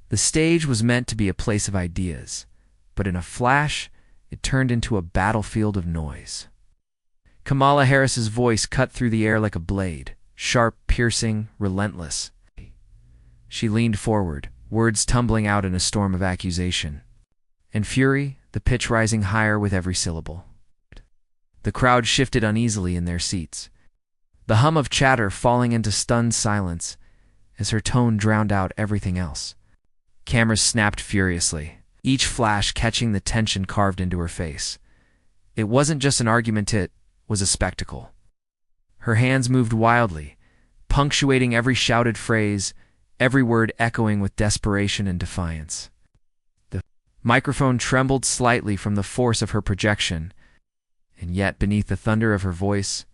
The stage was meant to be a place of ideas, but in a flash, it turned into a battlefield of noise. Kamala Harris's voice cut through the air like a blade, sharp, piercing, relentless. She leaned forward, words tumbling out in a storm of accusation and fury, the pitch rising higher with every syllable. The crowd shifted uneasily in their seats, the hum of chatter falling into stunned silence as her tone drowned out everything else. Cameras snapped furiously, each flash catching the tension carved into her face. It wasn't just an argument, it was a spectacle. Her hands moved wildly, punctuating every shouted phrase, every word echoing with desperation and defiance. The microphone trembled slightly from the force of her projection, and yet beneath the thunder of her voice,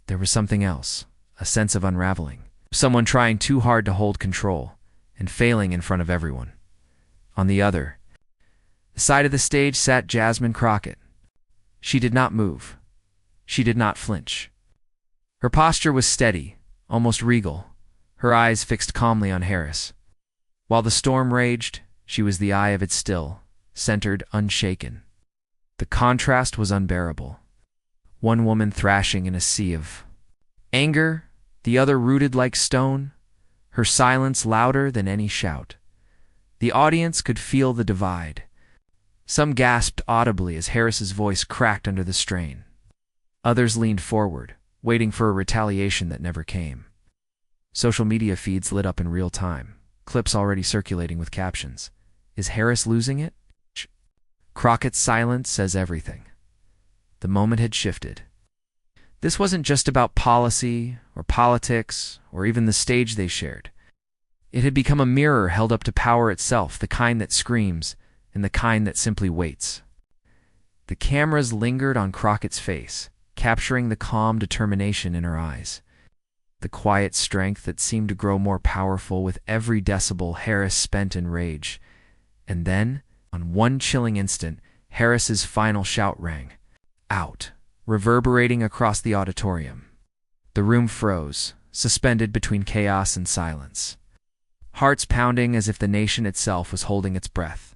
there was something else, a sense of unraveling. Someone trying too hard to hold control and failing in front of everyone. On the other side of the stage sat Jasmine Crockett. She did not move. She did not flinch. Her posture was steady, almost regal, her eyes fixed calmly on Harris. While the storm raged, she was the eye of it still, centered, unshaken. The contrast was unbearable. One woman thrashing in a sea of anger, the other rooted like stone, her silence louder than any shout. The audience could feel the divide. Some gasped audibly as Harris's voice cracked under the strain. Others leaned forward, waiting for a retaliation that never came. Social media feeds lit up in real time, clips already circulating with captions. Is Harris losing it? Crockett's silence says everything. The moment had shifted. This wasn't just about policy or politics or even the stage they shared. It had become a mirror held up to power itself, the kind that screams and the kind that simply waits. The cameras lingered on Crockett's face, capturing the calm determination in her eyes, the quiet strength that seemed to grow more powerful with every decibel Harris spent in rage. And then, on one chilling instant, Harris's final shout rang out, reverberating across the auditorium. The room froze, suspended between chaos and silence, hearts pounding as if the nation itself was holding its breath.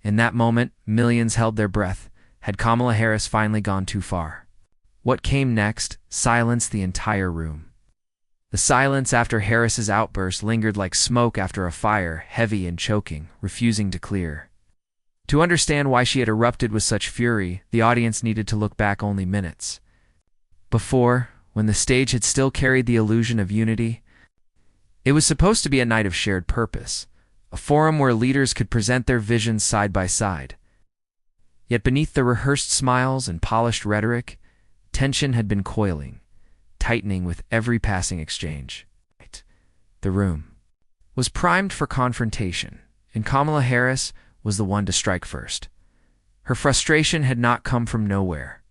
In that moment, millions held their breath. Had Kamala Harris finally gone too far? What came next silenced the entire room. The silence after Harris's outburst lingered like smoke after a fire, heavy and choking, refusing to clear. To understand why she had erupted with such fury, the audience needed to look back only minutes. Before, when the stage had still carried the illusion of unity, it was supposed to be a night of shared purpose, a forum where leaders could present their visions side by side. Yet beneath the rehearsed smiles and polished rhetoric, tension had been coiling, tightening with every passing exchange. The room was primed for confrontation, and Kamala Harris was the one to strike first. Her frustration had not come from nowhere.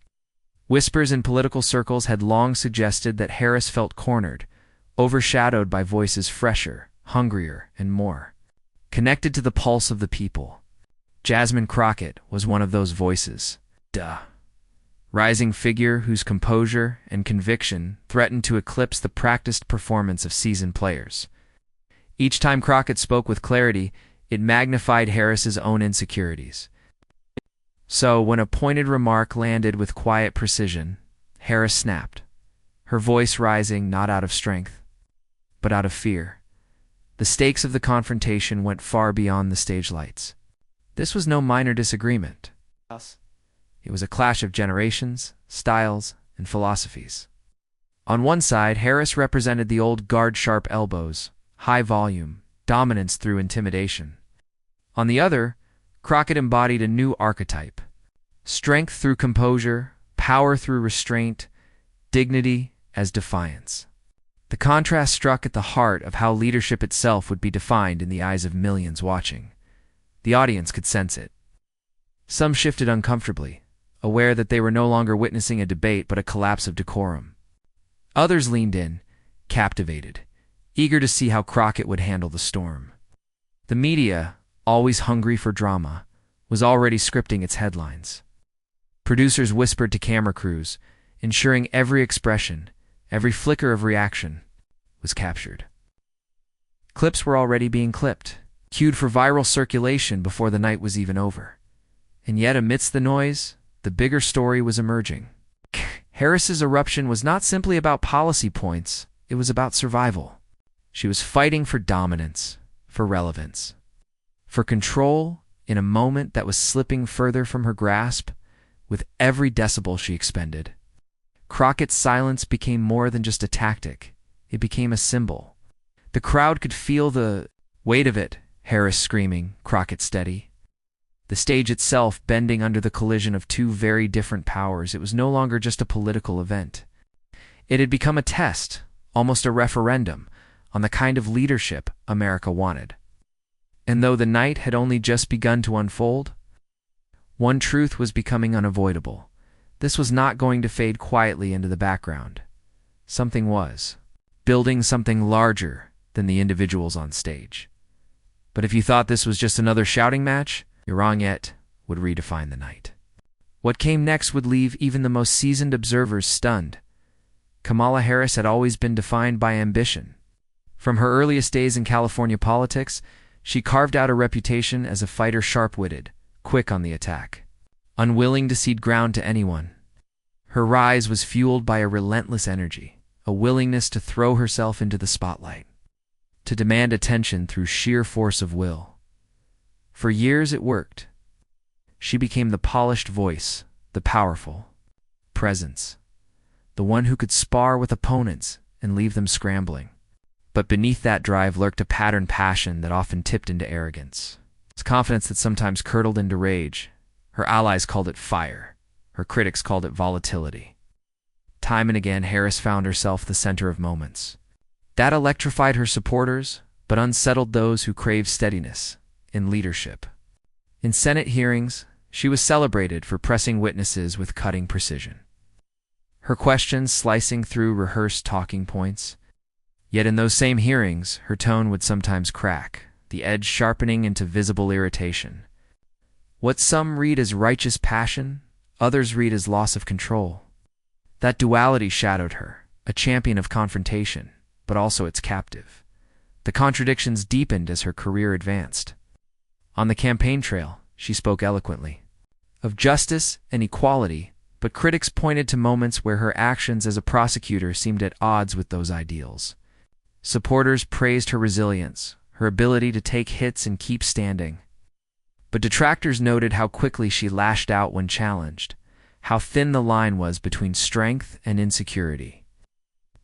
Whispers in political circles had long suggested that Harris felt cornered, overshadowed by voices fresher, hungrier, and more connected to the pulse of the people. Jasmine Crockett was one of those voices. Rising figure whose composure and conviction threatened to eclipse the practiced performance of seasoned players. Each time Crockett spoke with clarity, it magnified Harris's own insecurities. So, when a pointed remark landed with quiet precision, Harris snapped, her voice rising not out of strength, but out of fear. The stakes of the confrontation went far beyond the stage lights. This was no minor disagreement. It was a clash of generations, styles, and philosophies. On one side, Harris represented the old guard sharp elbows, high volume, dominance through intimidation. On the other, Crockett embodied a new archetype: strength through composure, power through restraint, dignity as defiance. The contrast struck at the heart of how leadership itself would be defined in the eyes of millions watching. The audience could sense it. Some shifted uncomfortably, aware that they were no longer witnessing a debate but a collapse of decorum. Others leaned in, captivated, eager to see how Crockett would handle the storm. The media, always hungry for drama, was already scripting its headlines. Producers whispered to camera crews, ensuring every expression, every flicker of reaction was captured. Clips were already being clipped, cued for viral circulation before the night was even over. And yet, amidst the noise, the bigger story was emerging. Harris's eruption was not simply about policy points, it was about survival. She was fighting for dominance, for relevance, for control in a moment that was slipping further from her grasp with every decibel she expended. Crockett's silence became more than just a tactic. It became a symbol. The crowd could feel the weight of it, Harris screaming, Crockett steady. The stage itself bending under the collision of two very different powers. It was no longer just a political event. It had become a test, almost a referendum, on the kind of leadership America wanted. And though the night had only just begun to unfold, one truth was becoming unavoidable. This was not going to fade quietly into the background. Something was, building something larger than the individuals on stage. But if you thought this was just another shouting match, you're wrong. Yet would redefine the night. What came next would leave even the most seasoned observers stunned. Kamala Harris had always been defined by ambition. From her earliest days in California politics, she carved out a reputation as a fighter, sharp-witted, quick on the attack, unwilling to cede ground to anyone. Her rise was fueled by a relentless energy, a willingness to throw herself into the spotlight, to demand attention through sheer force of will. For years it worked. She became the polished voice, the powerful presence, the one who could spar with opponents and leave them scrambling. But beneath that drive lurked a patterned passion that often tipped into arrogance. It's confidence that sometimes curdled into rage. Her allies called it fire. Her critics called it volatility. Time and again, Harris found herself the center of moments. That electrified her supporters, but unsettled those who craved steadiness in leadership. In Senate hearings, she was celebrated for pressing witnesses with cutting precision, her questions slicing through rehearsed talking points. Yet in those same hearings, her tone would sometimes crack, the edge sharpening into visible irritation. What some read as righteous passion, others read as loss of control. That duality shadowed her, a champion of confrontation, but also its captive. The contradictions deepened as her career advanced. On the campaign trail, she spoke eloquently of justice and equality, but critics pointed to moments where her actions as a prosecutor seemed at odds with those ideals. Supporters praised her resilience, her ability to take hits and keep standing. But detractors noted how quickly she lashed out when challenged, how thin the line was between strength and insecurity.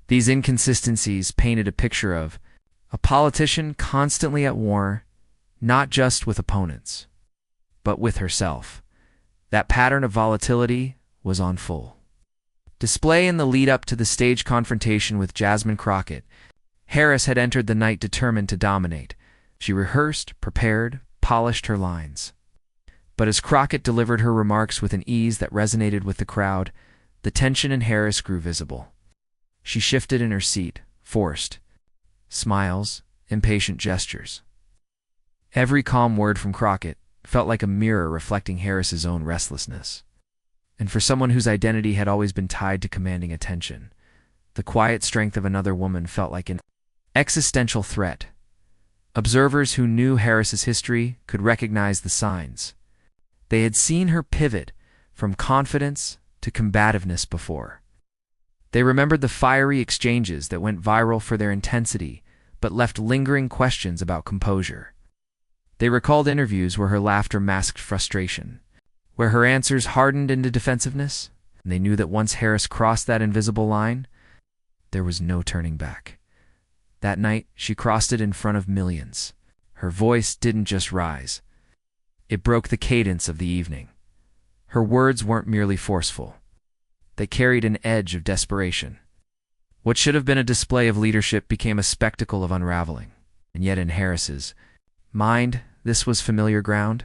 These inconsistencies painted a picture of a politician constantly at war, not just with opponents, but with herself. That pattern of volatility was on full display in the lead-up to the stage confrontation with Jasmine Crockett. Harris had entered the night determined to dominate. She rehearsed, prepared, polished her lines. But as Crockett delivered her remarks with an ease that resonated with the crowd, the tension in Harris grew visible. She shifted in her seat, forced smiles, impatient gestures. Every calm word from Crockett felt like a mirror reflecting Harris's own restlessness. And for someone whose identity had always been tied to commanding attention, the quiet strength of another woman felt like an existential threat. Observers who knew Harris's history could recognize the signs. They had seen her pivot from confidence to combativeness before. They remembered the fiery exchanges that went viral for their intensity but left lingering questions about composure. They recalled interviews where her laughter masked frustration, where her answers hardened into defensiveness, and they knew that once Harris crossed that invisible line, there was no turning back. That night, she crossed it in front of millions. Her voice didn't just rise. It broke the cadence of the evening. Her words weren't merely forceful. They carried an edge of desperation. What should have been a display of leadership became a spectacle of unraveling. And yet in Harris's mind, this was familiar ground.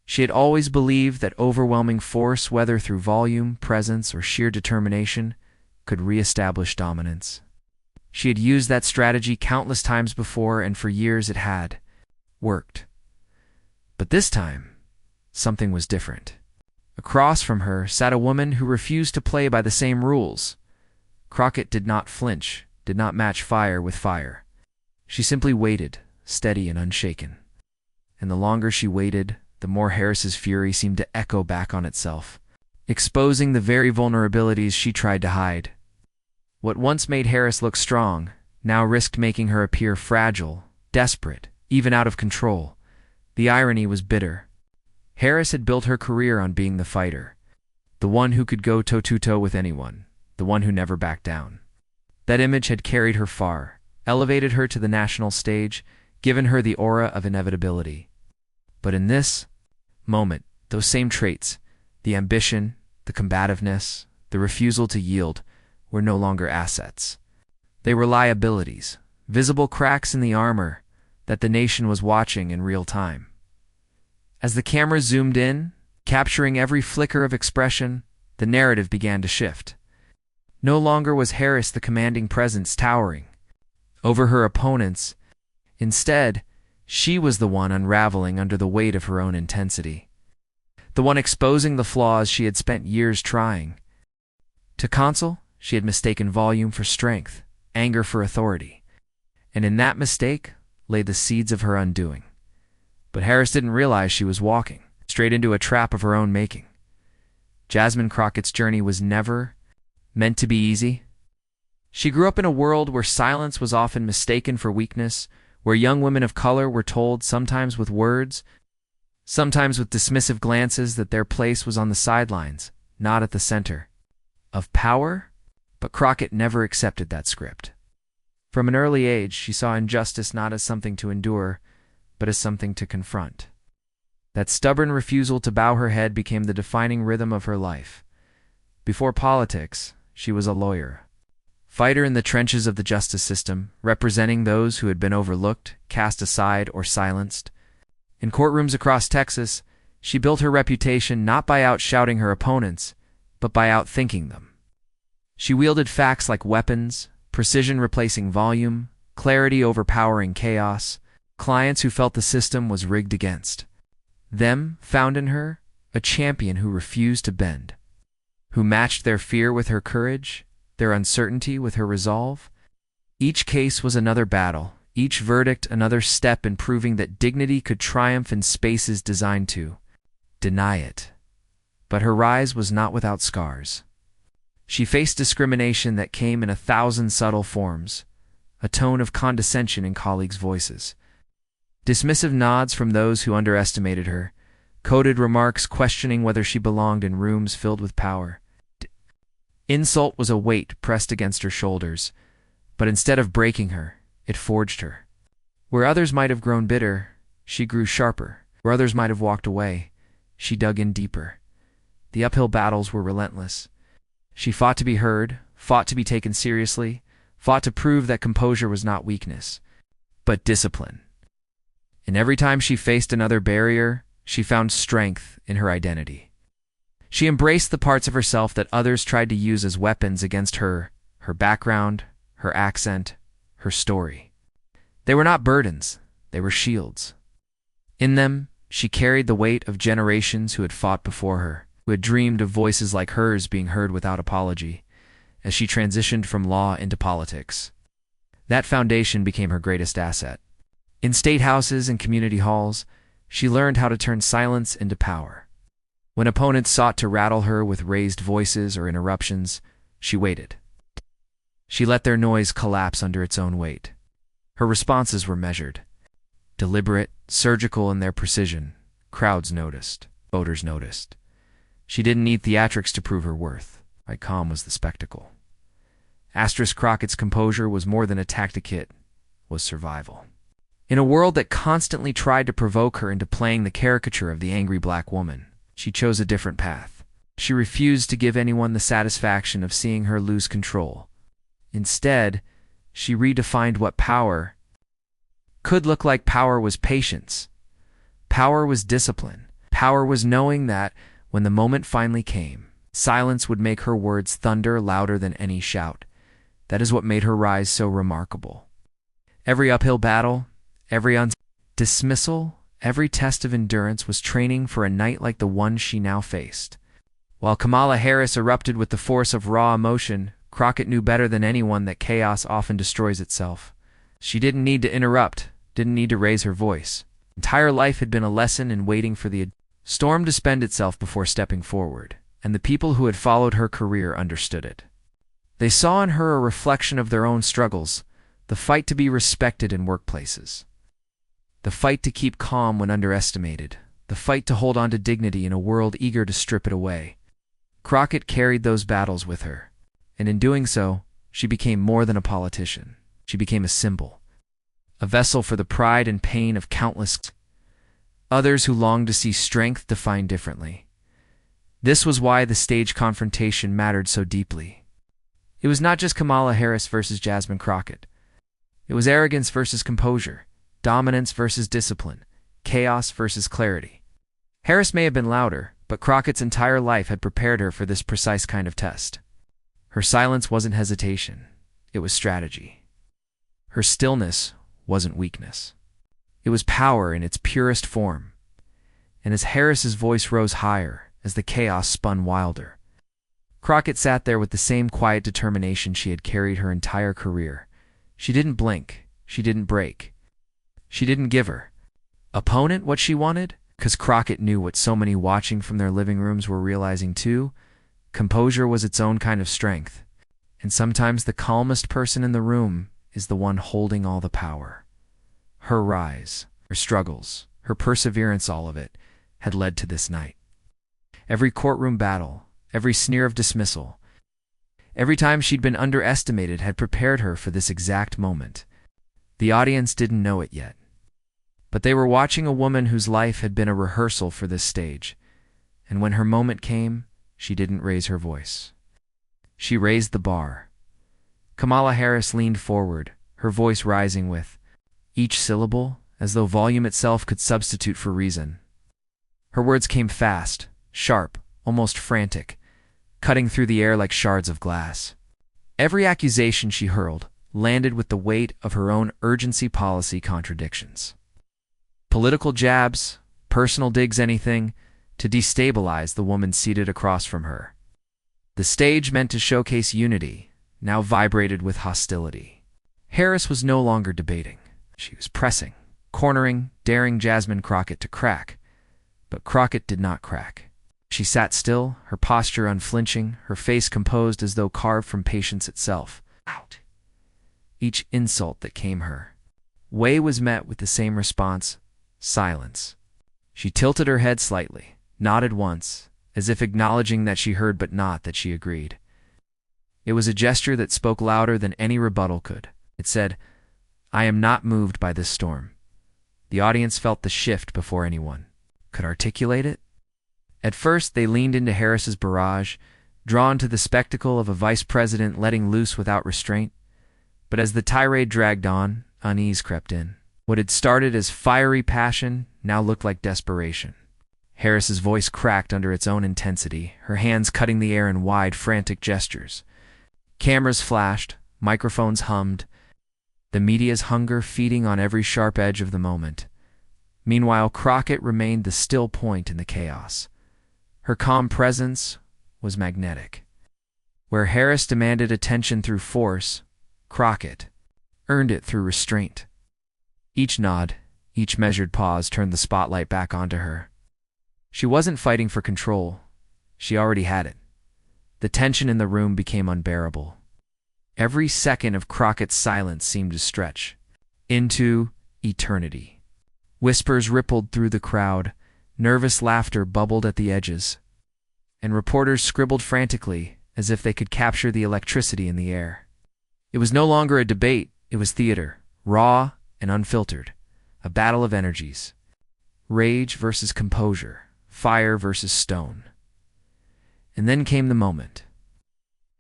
She had always believed that overwhelming force, whether through volume, presence, or sheer determination, could reestablish dominance. She had used that strategy countless times before, and for years it had worked. But this time, something was different. Across from her sat a woman who refused to play by the same rules. Crockett did not flinch, did not match fire with fire. She simply waited, steady and unshaken. And the longer she waited, the more Harris's fury seemed to echo back on itself, exposing the very vulnerabilities she tried to hide. What once made Harris look strong now risked making her appear fragile, desperate, even out of control. The irony was bitter. Harris had built her career on being the fighter, the one who could go toe-to-toe with anyone, the one who never backed down. That image had carried her far, elevated her to the national stage, given her the aura of inevitability. But in this moment, those same traits, the ambition, the combativeness, the refusal to yield, were no longer assets. They were liabilities, visible cracks in the armor that the nation was watching in real time. As the camera zoomed in, capturing every flicker of expression, the narrative began to shift. No longer was Harris the commanding presence towering over her opponents. Instead, she was the one unraveling under the weight of her own intensity, the one exposing the flaws she had spent years trying to conceal. She had mistaken volume for strength, anger for authority, and in that mistake lay the seeds of her undoing. But Harris didn't realize she was walking straight into a trap of her own making. Jasmine Crockett's journey was never meant to be easy. She grew up in a world where silence was often mistaken for weakness, where young women of color were told, sometimes with words, sometimes with dismissive glances, that their place was on the sidelines, not at the center of power. But Crockett never accepted that script. From an early age, she saw injustice not as something to endure, but as something to confront. That stubborn refusal to bow her head became the defining rhythm of her life. Before politics, she was a lawyer, fighter in the trenches of the justice system, representing those who had been overlooked, cast aside, or silenced. In courtrooms across Texas, she built her reputation not by outshouting her opponents, but by outthinking them. She wielded facts like weapons, precision replacing volume, clarity overpowering chaos. Clients who felt the system was rigged against them found in her a champion who refused to bend, who matched their fear with her courage, their uncertainty with her resolve. Each case was another battle, each verdict another step in proving that dignity could triumph in spaces designed to deny it. But her rise was not without scars. She faced discrimination that came in 1,000 subtle forms, a tone of condescension in colleagues' voices, dismissive nods from those who underestimated her, coded remarks questioning whether she belonged in rooms filled with power. Insult was a weight pressed against her shoulders, but instead of breaking her, it forged her. Where others might have grown bitter, she grew sharper. Where others might have walked away, she dug in deeper. The uphill battles were relentless. She fought to be heard, fought to be taken seriously, fought to prove that composure was not weakness, but discipline. And every time she faced another barrier, she found strength in her identity. She embraced the parts of herself that others tried to use as weapons against her, her background, her accent, her story. They were not burdens, they were shields. In them, she carried the weight of generations who had fought before her, who had dreamed of voices like hers being heard without apology, as she transitioned from law into politics. That foundation became her greatest asset. In state houses and community halls, she learned how to turn silence into power. When opponents sought to rattle her with raised voices or interruptions, she waited. She let their noise collapse under its own weight. Her responses were measured, deliberate, surgical in their precision. Crowds noticed. Voters noticed. She didn't need theatrics to prove her worth. Right calm was the spectacle. Crockett's composure was more than a tactic, it was survival. In a world that constantly tried to provoke her into playing the caricature of the angry black woman, she chose a different path. She refused to give anyone the satisfaction of seeing her lose control. Instead, she redefined what power could look like. Power was patience. Power was discipline. Power was knowing that, when the moment finally came, silence would make her words thunder louder than any shout. That is what made her rise so remarkable. Every uphill battle, every dismissal, every test of endurance was training for a night like the one she now faced. While Kamala Harris erupted with the force of raw emotion, Crockett knew better than anyone that chaos often destroys itself. She didn't need to interrupt. didn't need to raise her voice. Entire life had been a lesson in waiting for the storm to spend itself before stepping forward, and the people who had followed her career understood it. They saw in her a reflection of their own struggles, the fight to be respected in workplaces, the fight to keep calm when underestimated, the fight to hold on to dignity in a world eager to strip it away. Crockett carried those battles with her, and in doing so, she became more than a politician. She became a symbol, a vessel for the pride and pain of countless others who longed to see strength defined differently. This was why the stage confrontation mattered so deeply. It was not just Kamala Harris versus Jasmine Crockett. It was arrogance versus composure, dominance versus discipline, chaos versus clarity. Harris may have been louder, but Crockett's entire life had prepared her for this precise kind of test. Her silence wasn't hesitation, it was strategy. Her stillness wasn't weakness. It was power in its purest form. And as Harris's voice rose higher, as the chaos spun wilder, Crockett sat there with the same quiet determination she had carried her entire career. She didn't blink. She didn't break. She didn't give her opponent what she wanted, because Crockett knew what so many watching from their living rooms were realizing too. Composure was its own kind of strength, and sometimes the calmest person in the room is the one holding all the power. Her rise, her struggles, her perseverance, all of it, had led to this night. Every courtroom battle, every sneer of dismissal, every time she'd been underestimated had prepared her for this exact moment. The audience didn't know it yet, but they were watching a woman whose life had been a rehearsal for this stage, and when her moment came, she didn't raise her voice. She raised the bar. Kamala Harris leaned forward, her voice rising with each syllable, as though volume itself could substitute for reason. Her words came fast, sharp, almost frantic, cutting through the air like shards of glass. Every accusation she hurled landed with the weight of her own urgency policy contradictions. Political jabs, personal digs, anything to destabilize the woman seated across from her. The stage meant to showcase unity, now vibrated with hostility. Harris was no longer debating. She was pressing, cornering, daring Jasmine Crockett to crack. But Crockett did not crack. She sat still, her posture unflinching, her face composed as though carved from patience itself. Out. Each insult that came her way was met with the same response: silence. She tilted her head slightly, nodded once, as if acknowledging that she heard but not that she agreed. It was a gesture that spoke louder than any rebuttal could. It said, "I am not moved by this storm." The audience felt the shift before anyone could articulate it. At first, they leaned into Harris's barrage, drawn to the spectacle of a vice president letting loose without restraint. But as the tirade dragged on, unease crept in. What had started as fiery passion now looked like desperation. Harris's voice cracked under its own intensity, her hands cutting the air in wide, frantic gestures. Cameras flashed, microphones hummed, the media's hunger feeding on every sharp edge of the moment. Meanwhile, Crockett remained the still point in the chaos. Her calm presence was magnetic. Where Harris demanded attention through force, Crockett earned it through restraint. Each nod, each measured pause turned the spotlight back onto her. She wasn't fighting for control. She already had it. The tension in the room became unbearable. Every second of Crockett's silence seemed to stretch into eternity. Whispers rippled through the crowd, nervous laughter bubbled at the edges, and reporters scribbled frantically as if they could capture the electricity in the air. It was no longer a debate, it was theater, raw and unfiltered, a battle of energies. Rage versus composure, fire versus stone. And then came the moment.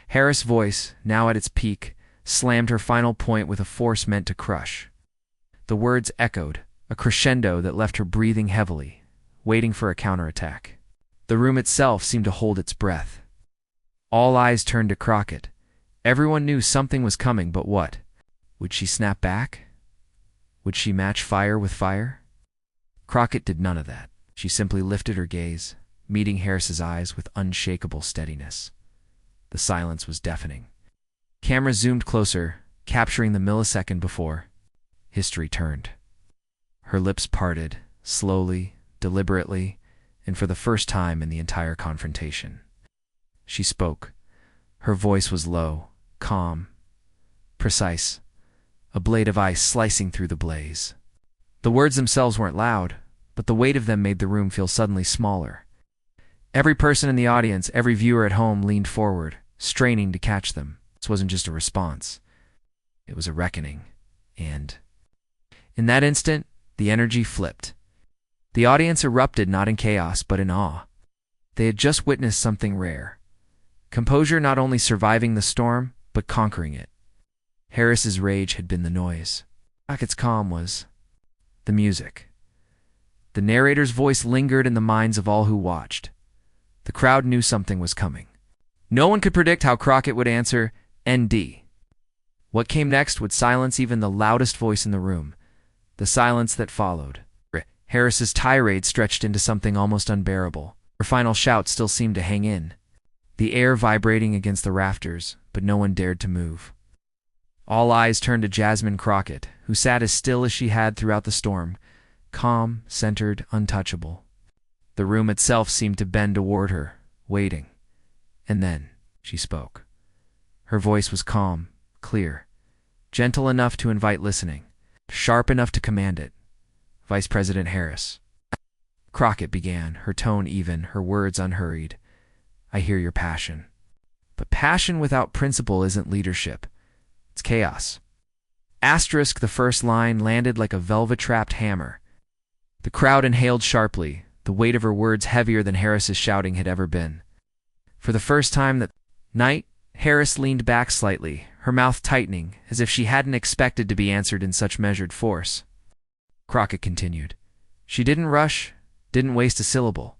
Harris' voice, now at its peak, slammed her final point with a force meant to crush. The words echoed, a crescendo that left her breathing heavily, waiting for a counterattack. The room itself seemed to hold its breath. All eyes turned to Crockett. Everyone knew something was coming, but what? Would she snap back? Would she match fire with fire? Crockett did none of that. She simply lifted her gaze, meeting Harris's eyes with unshakable steadiness. The silence was deafening. Cameras zoomed closer, capturing the millisecond before history turned. Her lips parted, slowly, deliberately, and for the first time in the entire confrontation. She spoke. Her voice was low, calm, precise, a blade of ice slicing through the blaze. The words themselves weren't loud, but the weight of them made the room feel suddenly smaller. Every person in the audience, every viewer at home leaned forward, straining to catch them. This wasn't just a response. It was a reckoning. And in that instant, the energy flipped. The audience erupted not in chaos, but in awe. They had just witnessed something rare. Composure not only surviving the storm, but conquering it. Harris's rage had been the noise. Crockett's calm was the music. The narrator's voice lingered in the minds of all who watched. The crowd knew something was coming. No one could predict how Crockett would answer ND. What came next would silence even the loudest voice in the room. The silence that followed. Harris's tirade stretched into something almost unbearable. Her final shout still seemed to hang in, the air vibrating against the rafters, but no one dared to move. All eyes turned to Jasmine Crockett, who sat as still as she had throughout the storm, calm, centered, untouchable. The room itself seemed to bend toward her, waiting. And then she spoke. Her voice was calm, clear, gentle enough to invite listening, sharp enough to command it. Vice President Harris. Crockett began, her tone even, her words unhurried. I hear your passion. But passion without principle isn't leadership. It's chaos. Asterisk, the first line landed like a velvet-trapped hammer. The crowd inhaled sharply, the weight of her words heavier than Harris's shouting had ever been. For the first time that night, Harris leaned back slightly, her mouth tightening, as if she hadn't expected to be answered in such measured force. Crockett continued. She didn't rush, didn't waste a syllable.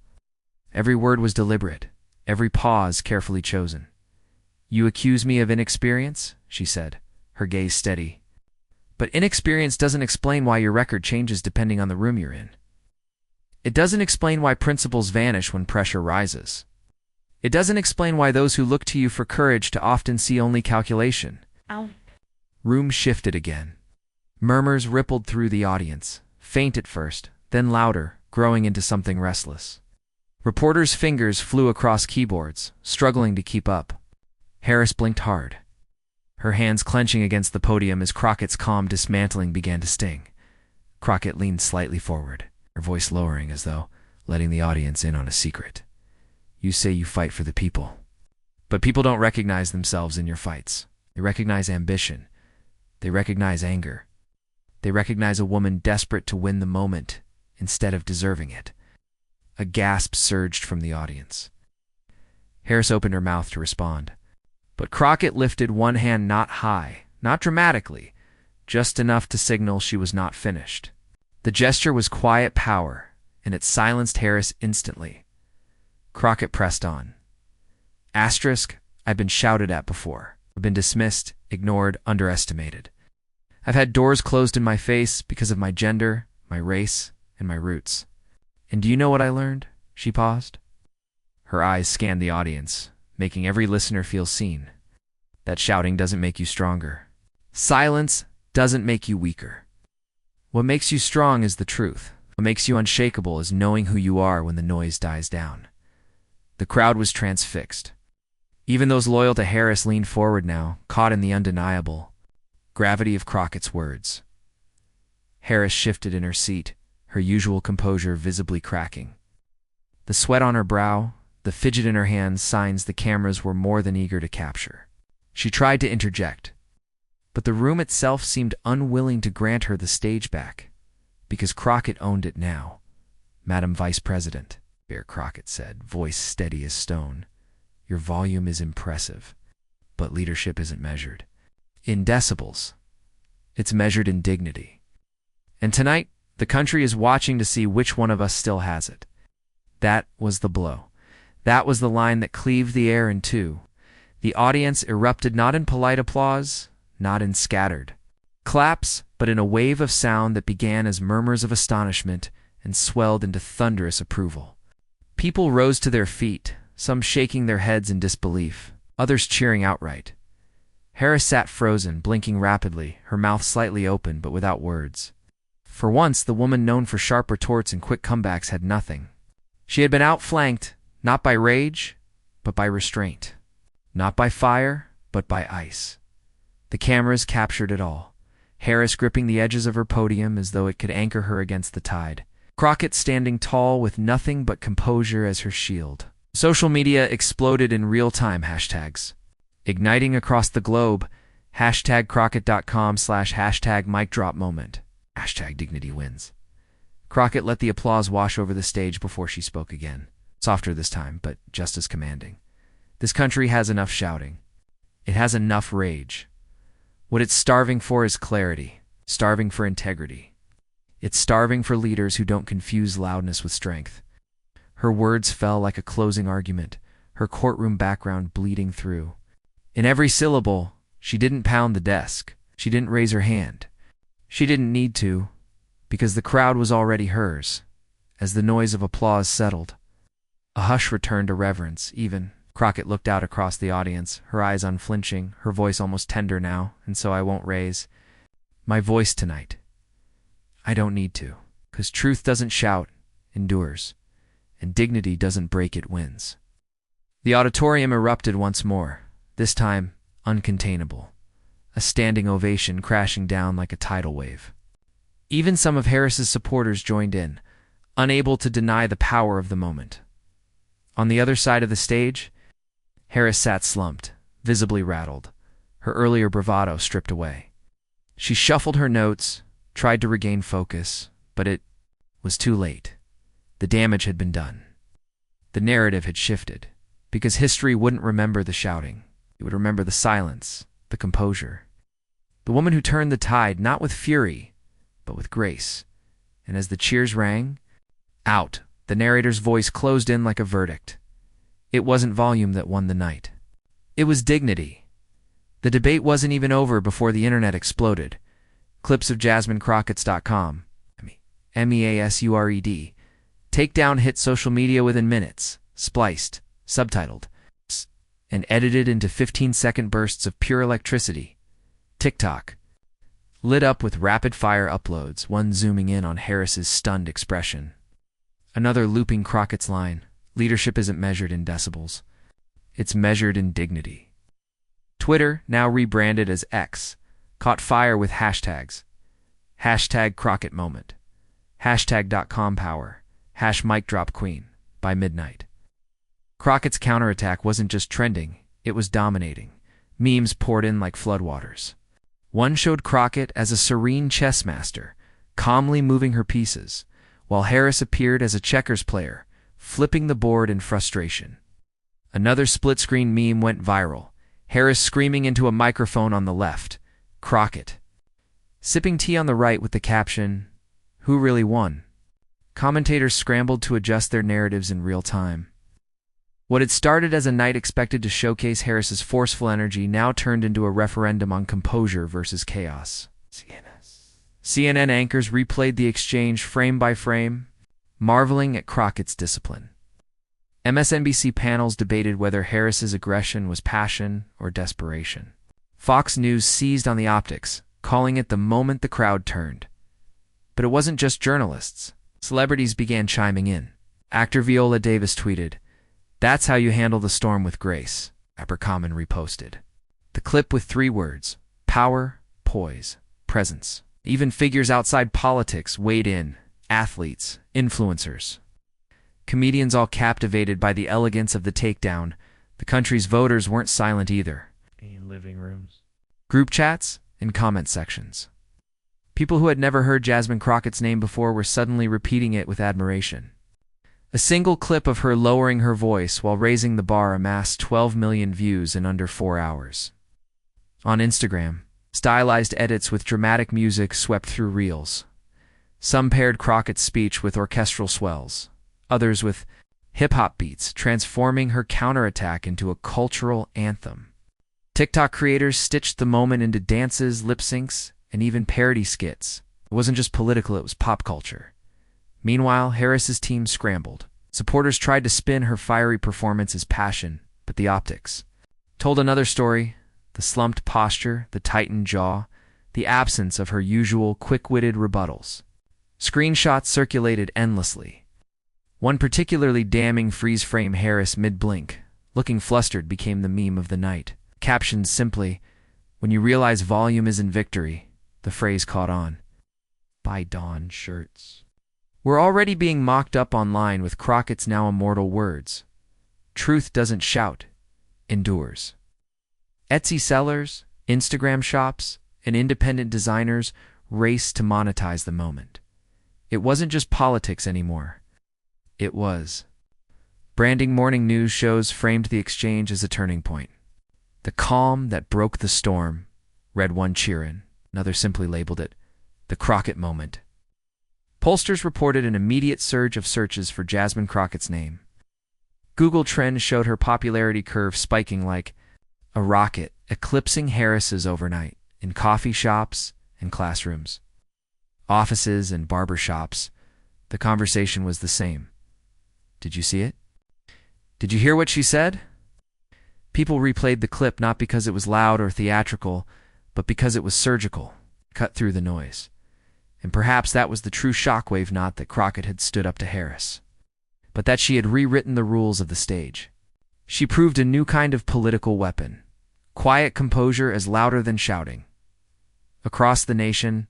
Every word was deliberate, every pause carefully chosen. You accuse me of inexperience, she said, her gaze steady. But inexperience doesn't explain why your record changes depending on the room you're in. It doesn't explain why principles vanish when pressure rises. It doesn't explain why those who look to you for courage to often see only calculation. Ow. Room shifted again. Murmurs rippled through the audience, faint at first, then louder, growing into something restless. Reporters' fingers flew across keyboards, struggling to keep up. Harris blinked hard, her hands clenching against the podium as Crockett's calm dismantling began to sting. Crockett leaned slightly forward, her voice lowering as though letting the audience in on a secret. You say you fight for the people. But people don't recognize themselves in your fights. They recognize ambition. They recognize anger. They recognize a woman desperate to win the moment instead of deserving it. A gasp surged from the audience. Harris opened her mouth to respond. But Crockett lifted one hand not high, not dramatically, just enough to signal she was not finished. The gesture was quiet power, and it silenced Harris instantly. Crockett pressed on. Asterisk, I've been shouted at before. I've been dismissed, ignored, underestimated. I've had doors closed in my face because of my gender, my race, and my roots. And do you know what I learned? She paused. Her eyes scanned the audience, making every listener feel seen. That shouting doesn't make you stronger. Silence doesn't make you weaker. What makes you strong is the truth. What makes you unshakable is knowing who you are when the noise dies down. The crowd was transfixed. Even those loyal to Harris leaned forward now, caught in the undeniable gravity of Crockett's words. Harris shifted in her seat, her usual composure visibly cracking. The sweat on her brow, the fidget in her hands, signs the cameras were more than eager to capture. She tried to interject, but the room itself seemed unwilling to grant her the stage back, because Crockett owned it now. Madam Vice President, Bear Crockett said, voice steady as stone, your volume is impressive, but leadership isn't measured in decibels. It's measured in dignity. And tonight, the country is watching to see which one of us still has it. That was the blow. That was the line that cleaved the air in two. The audience erupted not in polite applause, not in scattered claps, but in a wave of sound that began as murmurs of astonishment and swelled into thunderous approval. People rose to their feet, some shaking their heads in disbelief, others cheering outright. Harris sat frozen, blinking rapidly, her mouth slightly open but without words. For once, the woman known for sharp retorts and quick comebacks had nothing. She had been outflanked, not by rage, but by restraint. Not by fire, but by ice. The cameras captured it all. Harris gripping the edges of her podium as though it could anchor her against the tide. Crockett standing tall with nothing but composure as her shield. Social media exploded in real-time hashtags. Igniting across the globe, hashtag Crockett.com / hashtag mic drop moment. Hashtag dignity wins. Crockett let the applause wash over the stage before she spoke again. Softer this time, but just as commanding. This country has enough shouting. It has enough rage. What it's starving for is clarity, starving for integrity. It's starving for leaders who don't confuse loudness with strength. Her words fell like a closing argument, her courtroom background bleeding through. In every syllable, she didn't pound the desk. She didn't raise her hand. She didn't need to, because the crowd was already hers. As the noise of applause settled, a hush returned to reverence, even. Crockett looked out across the audience, her eyes unflinching, her voice almost tender now, and so I won't raise my voice tonight. I don't need to, because truth doesn't shout, endures, and dignity doesn't break, it wins. The auditorium erupted once more, this time uncontainable, a standing ovation crashing down like a tidal wave. Even some of Harris's supporters joined in, unable to deny the power of the moment. On the other side of the stage, Harris sat slumped, visibly rattled, her earlier bravado stripped away. She shuffled her notes, tried to regain focus, but it was too late. The damage had been done. The narrative had shifted, because history wouldn't remember the shouting. It would remember the silence, the composure. The woman who turned the tide not with fury, but with grace. And as the cheers rang out, the narrator's voice closed in like a verdict. It wasn't volume that won the night. It was dignity. The debate wasn't even over before the internet exploded. Clips of JasmineCrockett's.com, MEASURED, takedown hit social media within minutes, spliced, subtitled, and edited into 15-second bursts of pure electricity. TikTok lit up with rapid-fire uploads, one zooming in on Harris's stunned expression. Another looping Crockett's line, leadership isn't measured in decibels. It's measured in dignity. Twitter, now rebranded as X, caught fire with hashtags. Hashtag Crockett moment. Hashtag .com-power. #MicDropQueen by midnight. Crockett's counterattack wasn't just trending, it was dominating. Memes poured in like floodwaters. One showed Crockett as a serene chess master, calmly moving her pieces, while Harris appeared as a checkers player, flipping the board in frustration. Another split-screen meme went viral, Harris screaming into a microphone on the left, Crockett sipping tea on the right with the caption, "Who really won?" Commentators scrambled to adjust their narratives in real time. What had started as a night expected to showcase Harris's forceful energy now turned into a referendum on composure versus chaos. CNN anchors replayed the exchange frame by frame, marveling at Crockett's discipline. MSNBC panels debated whether Harris's aggression was passion or desperation. Fox News seized on the optics, calling it the moment the crowd turned. But it wasn't just journalists. Celebrities began chiming in. Actor Viola Davis tweeted, "That's how you handle the storm with grace," Rapper Common reposted. The clip with 3 words, power, poise, presence. Even figures outside politics weighed in, athletes, influencers. Comedians all captivated by the elegance of the takedown. The country's voters weren't silent either. In living rooms, Group chats and comment sections. People who had never heard Jasmine Crockett's name before were suddenly repeating it with admiration. A single clip of her lowering her voice while raising the bar amassed 12 million views in under 4 hours. On Instagram, stylized edits with dramatic music swept through reels. Some paired Crockett's speech with orchestral swells, others with hip-hop beats, transforming her counterattack into a cultural anthem. TikTok creators stitched the moment into dances, lip syncs, and even parody skits. It wasn't just political, it was pop culture. Meanwhile, Harris's team scrambled. Supporters tried to spin her fiery performance as passion, but the optics told another story. The slumped posture, the tightened jaw, the absence of her usual quick-witted rebuttals. Screenshots circulated endlessly. One particularly damning freeze-frame Harris mid-blink, looking flustered, became the meme of the night. Captioned simply, "When you realize volume isn't victory," the phrase caught on. Buy Dawn shirts. We're already being mocked up online with Crockett's now immortal words. Truth doesn't shout, endures. Etsy sellers, Instagram shops, and independent designers raced to monetize the moment. It wasn't just politics anymore. It was. Branding morning news shows framed the exchange as a turning point. The calm that broke the storm, read one cheerin', another simply labeled it the Crockett moment. Pollsters reported an immediate surge of searches for Jasmine Crockett's name. Google Trends showed her popularity curve spiking like a rocket, eclipsing Harris's overnight in coffee shops and classrooms. Offices and barber shops, the conversation was the same. Did you see it? Did you hear what she said? People replayed the clip not because it was loud or theatrical, but because it was surgical, cut through the noise. And perhaps that was the true shockwave, not that Crockett had stood up to Harris, but that she had rewritten the rules of the stage. She proved a new kind of political weapon. Quiet composure is louder than shouting. Across the nation,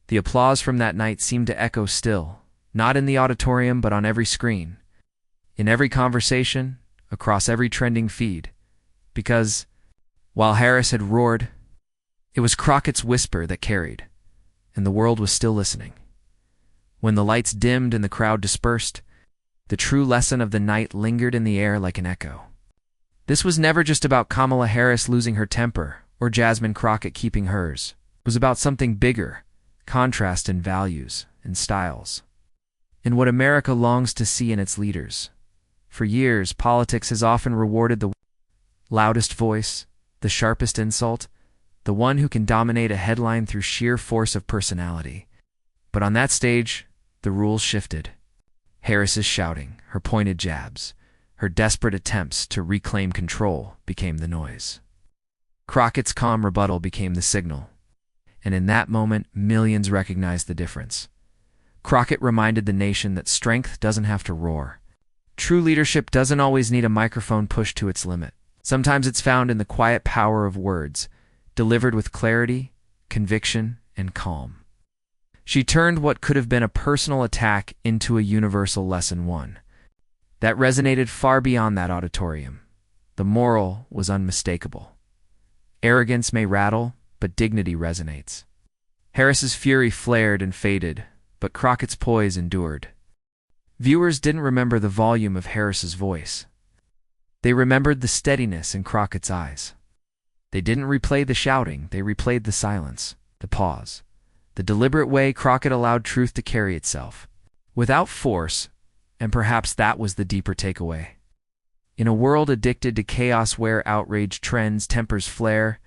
the applause from that night seemed to echo still, not in the auditorium but on every screen, in every conversation, across every trending feed, because, while Harris had roared, it was Crockett's whisper that carried, and the world was still listening. When the lights dimmed and the crowd dispersed, the true lesson of the night lingered in the air like an echo. This was never just about Kamala Harris losing her temper or Jasmine Crockett keeping hers. It was about something bigger, contrast in values and styles, and what America longs to see in its leaders. For years, politics has often rewarded the loudest voice, the sharpest insult, the one who can dominate a headline through sheer force of personality. But on that stage, the rules shifted. Harris's shouting, her pointed jabs, her desperate attempts to reclaim control became the noise. Crockett's calm rebuttal became the signal. And in that moment, millions recognized the difference. Crockett reminded the nation that strength doesn't have to roar. True leadership doesn't always need a microphone pushed to its limit. Sometimes it's found in the quiet power of words, delivered with clarity, conviction, and calm. She turned what could have been a personal attack into a universal lesson, one that resonated far beyond that auditorium. The moral was unmistakable. Arrogance may rattle, but dignity resonates. Harris's fury flared and faded, but Crockett's poise endured. Viewers didn't remember the volume of Harris's voice. They remembered the steadiness in Crockett's eyes. They didn't replay the shouting, they replayed the silence, the pause, the deliberate way Crockett allowed truth to carry itself, without force, and perhaps that was the deeper takeaway. In a world addicted to chaos where outrage trends, tempers flare,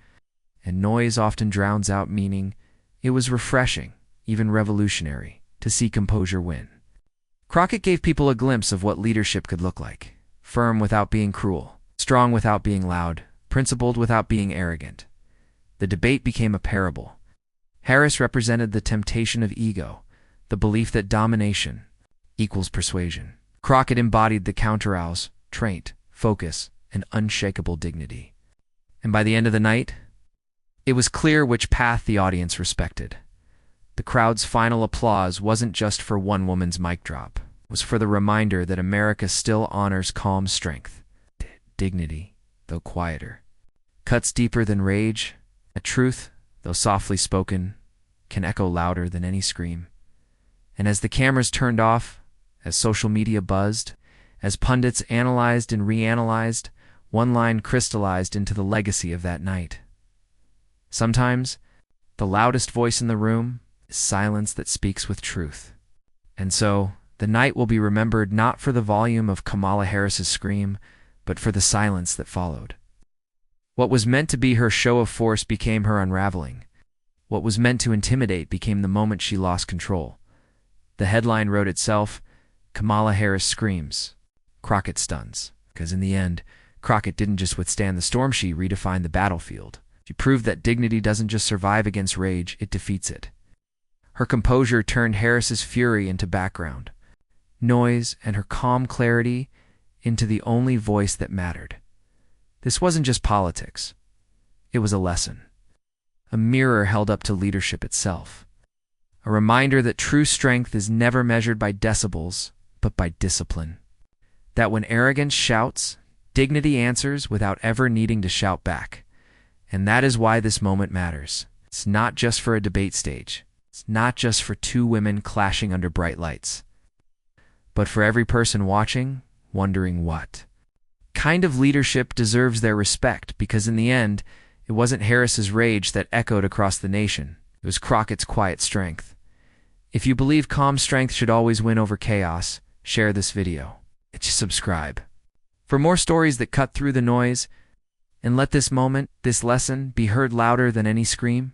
and noise often drowns out meaning, it was refreshing, even revolutionary, to see composure win. Crockett gave people a glimpse of what leadership could look like: firm without being cruel, strong without being loud, principled without being arrogant. The debate became a parable. Harris represented the temptation of ego, the belief that domination equals persuasion. Crockett embodied the counterals, trait, focus, and unshakable dignity. And by the end of the night, it was clear which path the audience respected. The crowd's final applause wasn't just for one woman's mic drop. It was for the reminder that America still honors calm strength, dignity, though quieter, cuts deeper than rage, a truth, though softly spoken, can echo louder than any scream. And as the cameras turned off, as social media buzzed, as pundits analyzed and reanalyzed, one line crystallized into the legacy of that night. Sometimes, the loudest voice in the room is silence that speaks with truth. And so, the night will be remembered not for the volume of Kamala Harris's scream, but for the silence that followed. What was meant to be her show of force became her unraveling. What was meant to intimidate became the moment she lost control. The headline wrote itself: Kamala Harris screams, Crockett stuns. Because in the end, Crockett didn't just withstand the storm, she redefined the battlefield. She proved that dignity doesn't just survive against rage, it defeats it. Her composure turned Harris's fury into background noise and her calm clarity into the only voice that mattered. This wasn't just politics. It was a lesson. A mirror held up to leadership itself. A reminder that true strength is never measured by decibels, but by discipline. That when arrogance shouts, dignity answers without ever needing to shout back. And that is why this moment matters. It's not just for a debate stage. It's not just for two women clashing under bright lights. But for every person watching, wondering what kind of leadership deserves their respect, because in the end, it wasn't Harris's rage that echoed across the nation. It was Crockett's quiet strength. If you believe calm strength should always win over chaos, share this video. Just subscribe for more stories that cut through the noise and let this moment, this lesson, be heard louder than any scream.